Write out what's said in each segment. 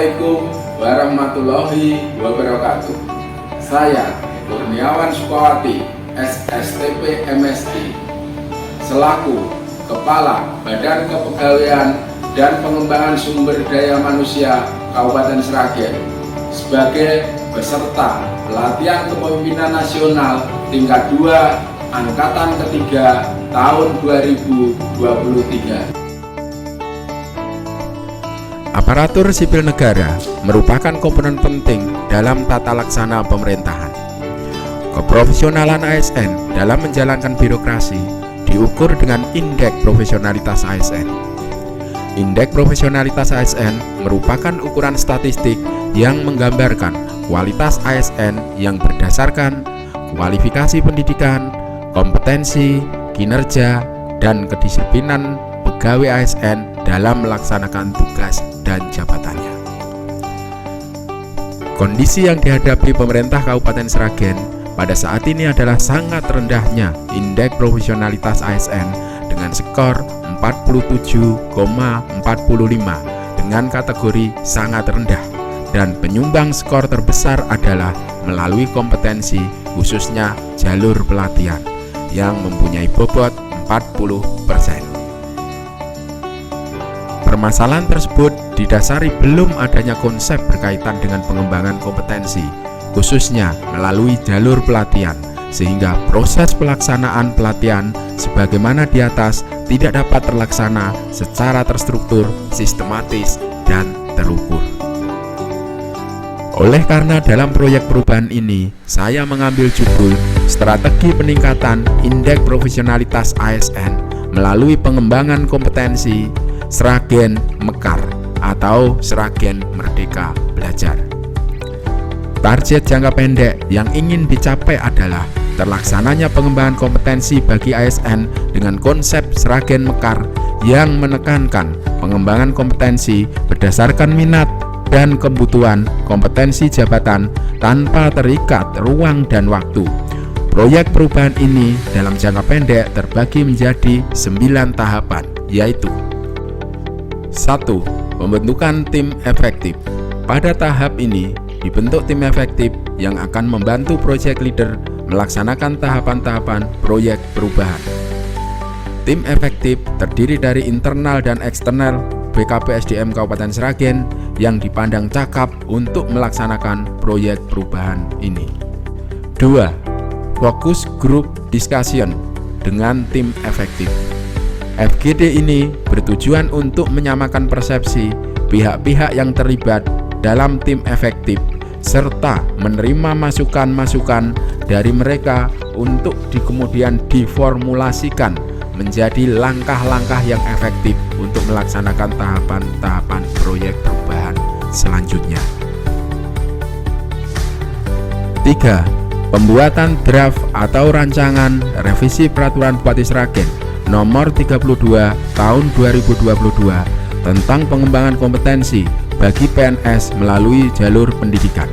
Assalamualaikum warahmatullahi wabarakatuh. Saya Kurniawan Sukawati, SSTP MSI, selaku Kepala Badan Kepegawaian dan Pengembangan Sumber Daya Manusia Kabupaten Sragen, sebagai peserta pelatihan kepemimpinan nasional tingkat 2 angkatan ketiga tahun 2023. Aparatur sipil negara merupakan komponen penting dalam tata laksana pemerintahan. Keprofesionalan ASN dalam menjalankan birokrasi diukur dengan Indeks Profesionalitas ASN. Indeks Profesionalitas ASN merupakan ukuran statistik yang menggambarkan kualitas ASN yang berdasarkan kualifikasi pendidikan, kompetensi, kinerja, dan kedisiplinan pegawai ASN dalam melaksanakan tugas dan jabatannya. Kondisi yang dihadapi pemerintah Kabupaten Sragen pada saat ini adalah sangat rendahnya Indeks Profesionalitas ASN dengan skor 47,45 dengan kategori sangat rendah, dan penyumbang skor terbesar adalah melalui kompetensi khususnya jalur pelatihan yang mempunyai bobot 40%. Permasalahan tersebut didasari belum adanya konsep berkaitan dengan pengembangan kompetensi, khususnya melalui jalur pelatihan, sehingga proses pelaksanaan pelatihan sebagaimana di atas tidak dapat terlaksana secara terstruktur, sistematis, dan terukur. Oleh karena dalam proyek perubahan ini, saya mengambil judul Strategi Peningkatan Indeks Profesionalitas ASN melalui Pengembangan Kompetensi Sragen Mekar atau Sragen Merdeka Belajar. Target jangka pendek yang ingin dicapai adalah terlaksananya pengembangan kompetensi bagi ASN dengan konsep Sragen Mekar yang menekankan pengembangan kompetensi berdasarkan minat dan kebutuhan kompetensi jabatan tanpa terikat ruang dan waktu. Proyek perubahan ini dalam jangka pendek terbagi menjadi 9 tahapan, yaitu 1. Pembentukan tim efektif. Pada tahap ini dibentuk tim efektif yang akan membantu project leader melaksanakan tahapan-tahapan proyek perubahan. Tim efektif terdiri dari internal dan eksternal BKPSDM Kabupaten Sragen yang dipandang cakap untuk melaksanakan proyek perubahan ini. 2. Fokus group discussion dengan tim efektif. FGD ini bertujuan untuk menyamakan persepsi pihak-pihak yang terlibat dalam tim efektif serta menerima masukan-masukan dari mereka untuk kemudian diformulasikan menjadi langkah-langkah yang efektif untuk melaksanakan tahapan-tahapan proyek perubahan selanjutnya. 3. Pembuatan draft atau rancangan revisi Peraturan Bupati Sragen Nomor 32 Tahun 2022 tentang pengembangan kompetensi bagi PNS melalui jalur pendidikan.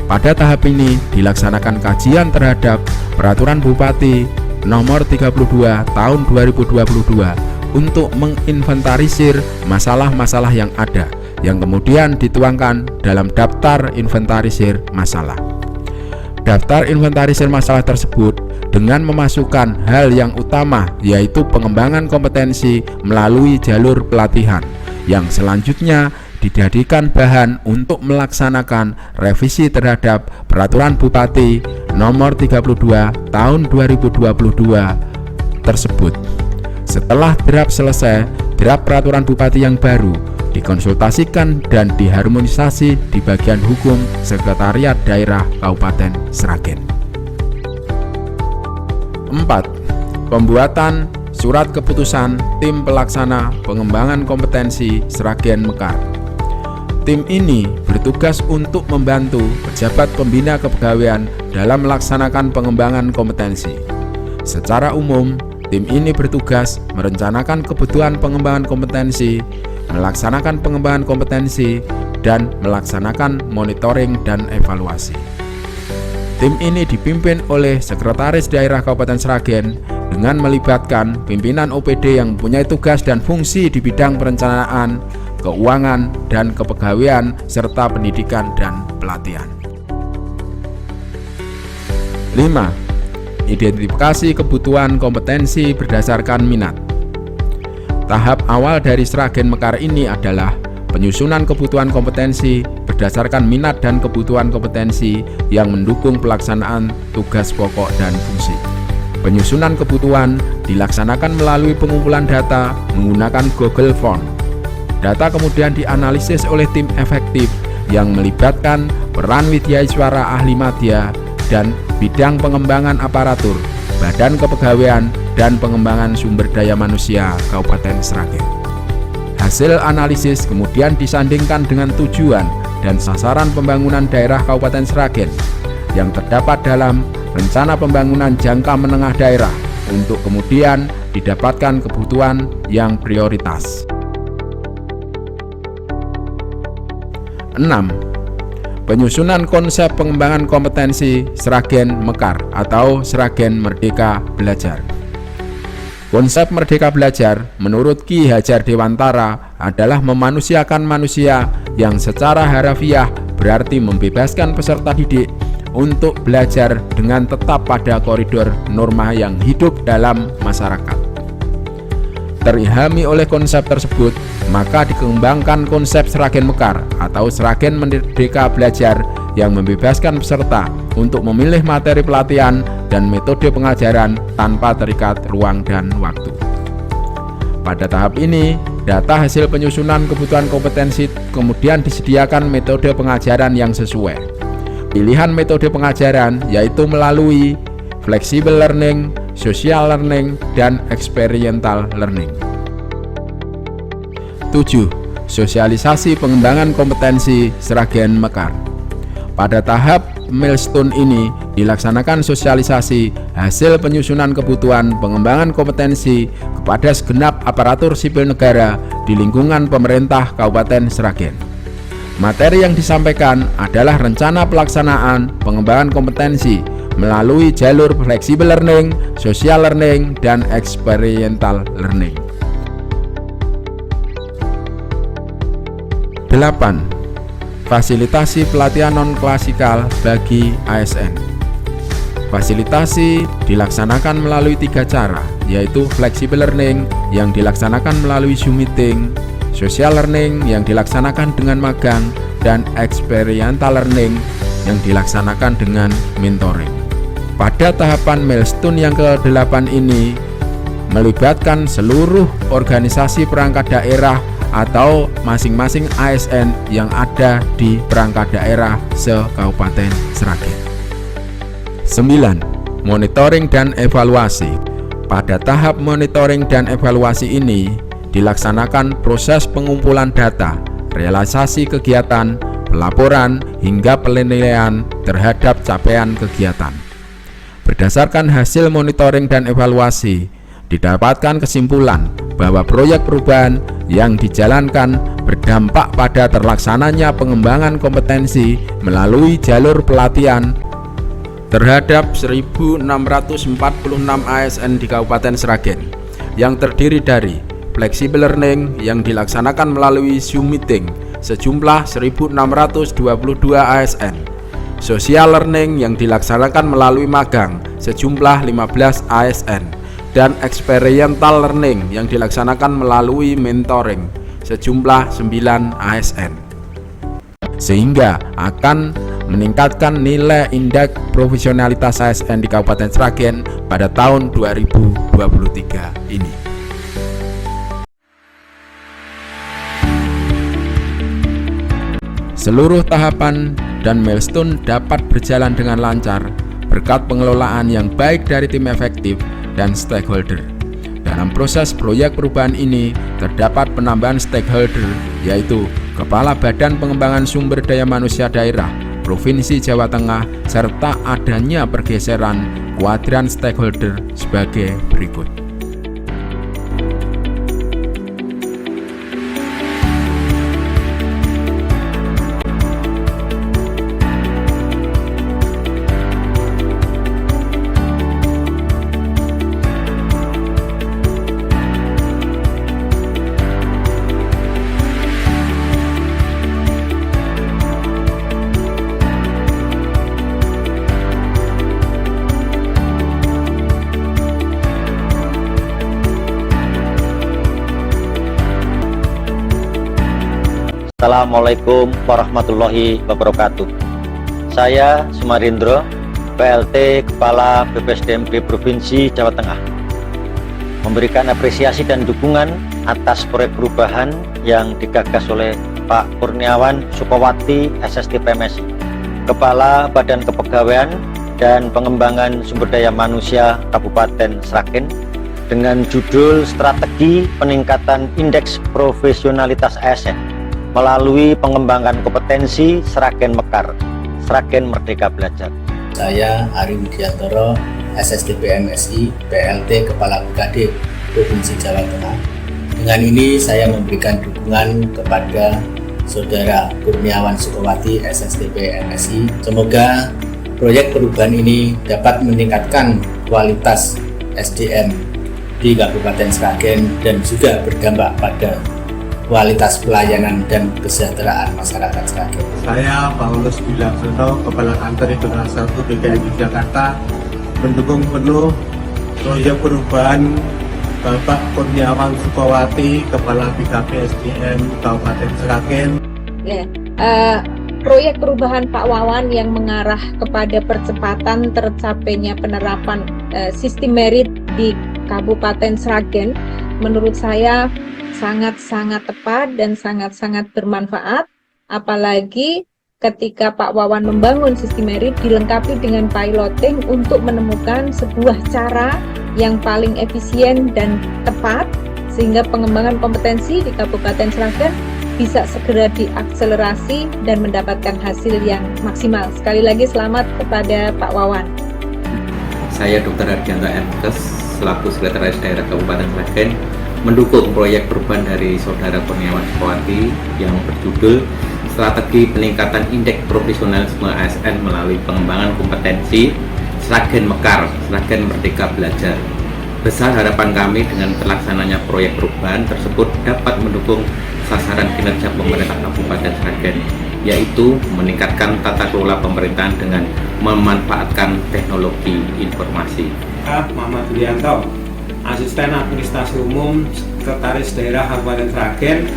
Pada tahap ini dilaksanakan kajian terhadap Peraturan Bupati Nomor 32 Tahun 2022 untuk menginventarisir masalah-masalah yang ada, yang kemudian dituangkan dalam daftar inventarisir masalah. Daftar inventarisir masalah tersebut dengan memasukkan hal yang utama, yaitu pengembangan kompetensi melalui jalur pelatihan, yang selanjutnya dijadikan bahan untuk melaksanakan revisi terhadap Peraturan Bupati Nomor 32 Tahun 2022 tersebut. Setelah draft selesai, draft Peraturan Bupati yang baru dikonsultasikan dan diharmonisasi di bagian hukum Sekretariat Daerah Kabupaten Sragen. 4. Pembuatan surat keputusan tim pelaksana pengembangan kompetensi Sragen Mekar. Tim ini bertugas untuk membantu pejabat pembina kepegawaian dalam melaksanakan pengembangan kompetensi. Secara umum, tim ini bertugas merencanakan kebutuhan pengembangan kompetensi, melaksanakan pengembangan kompetensi, dan melaksanakan monitoring dan evaluasi. Tim ini dipimpin oleh Sekretaris Daerah Kabupaten Sragen dengan melibatkan pimpinan OPD yang mempunyai tugas dan fungsi di bidang perencanaan, keuangan, dan kepegawaian, serta pendidikan dan pelatihan. 5. Identifikasi kebutuhan kompetensi berdasarkan minat. Tahap awal dari Sragen Mekar ini adalah penyusunan kebutuhan kompetensi berdasarkan minat dan kebutuhan kompetensi yang mendukung pelaksanaan tugas pokok dan fungsi. Penyusunan kebutuhan dilaksanakan melalui pengumpulan data menggunakan Google Form. Data kemudian dianalisis oleh tim efektif yang melibatkan peran widyaswara ahli madya dan bidang pengembangan aparatur, Badan Kepegawaian dan Pengembangan Sumber Daya Manusia Kabupaten Sragen. Hasil analisis kemudian disandingkan dengan tujuan dan sasaran pembangunan daerah Kabupaten Sragen yang terdapat dalam rencana pembangunan jangka menengah daerah untuk kemudian didapatkan kebutuhan yang prioritas. 6. Penyusunan konsep pengembangan kompetensi Sragen Mekar atau Sragen Merdeka Belajar. Konsep Merdeka Belajar menurut Ki Hajar Dewantara adalah memanusiakan manusia yang secara harafiah berarti membebaskan peserta didik untuk belajar dengan tetap pada koridor norma yang hidup dalam masyarakat. Terilhami oleh konsep tersebut, maka dikembangkan konsep Sragen Mekar atau Sragen Merdeka Belajar yang membebaskan peserta untuk memilih materi pelatihan dan metode pengajaran tanpa terikat ruang dan waktu. Pada tahap ini, data hasil penyusunan kebutuhan kompetensi kemudian disediakan metode pengajaran yang sesuai. Pilihan metode pengajaran yaitu melalui flexible learning, social learning, dan experiential learning. 7. Sosialisasi pengembangan kompetensi Sragen Mekar. Pada tahap milestone ini dilaksanakan sosialisasi hasil penyusunan kebutuhan pengembangan kompetensi kepada segenap aparatur sipil negara di lingkungan pemerintah Kabupaten Sragen. Materi yang disampaikan adalah rencana pelaksanaan pengembangan kompetensi melalui jalur flexible learning, social learning, dan experiential learning. 8. Fasilitasi pelatihan non-klasikal bagi ASN. Fasilitasi dilaksanakan melalui 3 cara, yaitu flexible learning yang dilaksanakan melalui Zoom meeting, social learning yang dilaksanakan dengan magang, dan experiential learning yang dilaksanakan dengan mentoring. Pada tahapan milestone yang ke-8 ini melibatkan seluruh organisasi perangkat daerah atau masing-masing ASN yang ada di perangkat daerah se-Kabupaten Sragen. 9. Monitoring dan evaluasi. Pada tahap monitoring dan evaluasi ini dilaksanakan proses pengumpulan data, realisasi kegiatan, pelaporan, hingga penilaian terhadap capaian kegiatan. Berdasarkan hasil monitoring dan evaluasi, didapatkan kesimpulan bahwa proyek perubahan yang dijalankan berdampak pada terlaksananya pengembangan kompetensi melalui jalur pelatihan terhadap 1.646 ASN di Kabupaten Sragen yang terdiri dari flexible learning yang dilaksanakan melalui Zoom meeting sejumlah 1.622 ASN, social learning yang dilaksanakan melalui magang sejumlah 15 ASN, dan experiential learning yang dilaksanakan melalui mentoring sejumlah 9 ASN, sehingga akan meningkatkan nilai indeks profesionalitas ASN di Kabupaten Sragen pada tahun 2023 ini. Seluruh tahapan dan milestone dapat berjalan dengan lancar berkat pengelolaan yang baik dari tim efektif dan stakeholder. Dalam proses proyek perubahan ini terdapat penambahan stakeholder, yaitu Kepala Badan Pengembangan Sumber Daya Manusia Daerah Provinsi Jawa Tengah, serta adanya pergeseran kuadran stakeholder sebagai berikut. Assalamualaikum warahmatullahi wabarakatuh. Saya Sumarindro, PLT Kepala BPSDMD Provinsi Jawa Tengah, memberikan apresiasi dan dukungan atas proyek perubahan yang digagas oleh Pak Kurniawan Sukowati SSTP MSI, Kepala Badan Kepegawaian dan Pengembangan Sumber Daya Manusia Kabupaten Sragen, dengan judul Strategi Peningkatan Indeks Profesionalitas ASN melalui pengembangan kompetensi Sragen Mekar, Sragen Merdeka Belajar. Saya Ari Widiantoro, SSTP MSI, PLT Kepala BKD Provinsi Jawa Tengah. Dengan ini saya memberikan dukungan kepada Saudara Kurniawan Sukowati, SSTP MSI. Semoga proyek perubahan ini dapat meningkatkan kualitas SDM di Kabupaten Sragen dan juga berdampak pada kualitas pelayanan dan kesejahteraan masyarakat Sragen. Saya Paulus Wilaksono, Kepala Kantor Internal 1 DKI Jakarta, mendukung penuh proyek perubahan Bapak Kurniawan Sukowati, Kepala BKP SDM Kabupaten Sragen. Proyek perubahan Pak Wawan yang mengarah kepada percepatan tercapainya penerapan sistem merit di Kabupaten Sragen, menurut saya sangat-sangat tepat dan sangat-sangat bermanfaat, apalagi ketika Pak Wawan membangun sistem merit dilengkapi dengan piloting untuk menemukan sebuah cara yang paling efisien dan tepat, sehingga pengembangan kompetensi di Kabupaten Sragen bisa segera diakselerasi dan mendapatkan hasil yang maksimal. Sekali lagi selamat kepada Pak Wawan. Saya Dr. Ardianto MKes, selaku Sekretaris Daerah Kabupaten Sragen, mendukung proyek perubahan dari Saudara Kurniawan Sukowati yang berjudul Strategi Peningkatan Indeks Profesionalisme ASN melalui pengembangan kompetensi Sragen Mekar, Sragen Merdeka Belajar. Besar harapan kami dengan terlaksananya proyek perubahan tersebut dapat mendukung sasaran kinerja pemerintah Kabupaten Sragen, yaitu meningkatkan tata kelola pemerintahan dengan memanfaatkan teknologi informasi. Muhammad Yulianto, Asisten Administrasi Umum Sekretaris Daerah Kabupaten Sragen,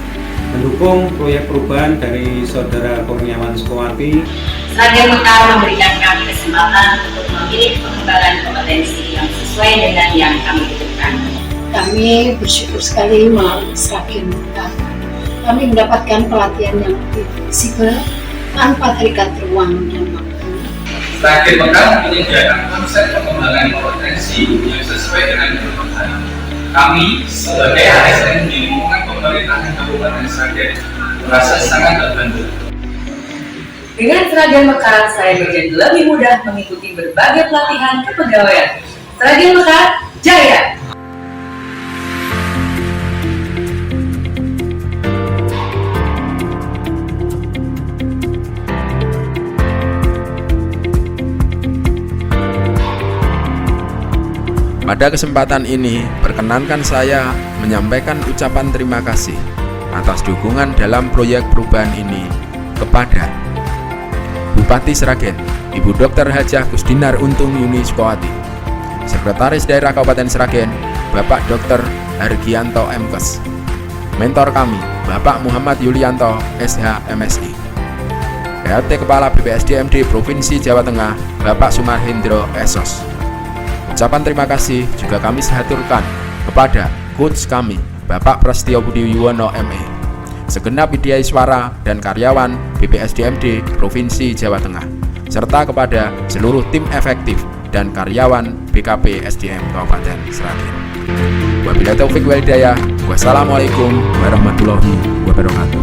mendukung proyek perubahan dari Saudara Kurniawan Sukowati. Sragen Mekar memberikan kami kesempatan untuk memilih pengembangan kompetensi yang sesuai dengan yang kami butuhkan. Kami bersyukur sekali melalui Sragen Mekar. Kami mendapatkan pelatihan yang lebih fleksibel tanpa terikat ruang dan waktu. Sragen Mekar menyediakan konsep pengembangan kompetensi yang sesuai dengan kebutuhan. Kami sebagai ASN di lingkungan pemerintahan Kabupaten Sragen merasa sangat terbantu. Dengan Sragen Mekar, saya menjadi lebih mudah mengikuti berbagai pelatihan kepegawaian. Sragen Mekar, Jaya! Pada kesempatan ini, perkenankan saya menyampaikan ucapan terima kasih atas dukungan dalam proyek perubahan ini kepada Bupati Sragen, Ibu Dr. Hajah Kusdinar Untung Yuni Sukowati, Sekretaris Daerah Kabupaten Sragen, Bapak Dr. Hargianto MKes, Mentor kami, Bapak Muhammad Yulianto, SH MSI, PLT Kepala BPSDMD Provinsi Jawa Tengah, Bapak Sumarhendro Esos. Ucapan terima kasih juga kami haturkan kepada coach kami, Bapak Prasetyo Budi Yuwono ME, segenap widyaswara dan karyawan BPSDMD Provinsi Jawa Tengah, serta kepada seluruh tim efektif dan karyawan BKP SDM Kabupaten Sragen. Wabillahi taufik wal hidayah. Wassalamualaikum warahmatullahi wabarakatuh.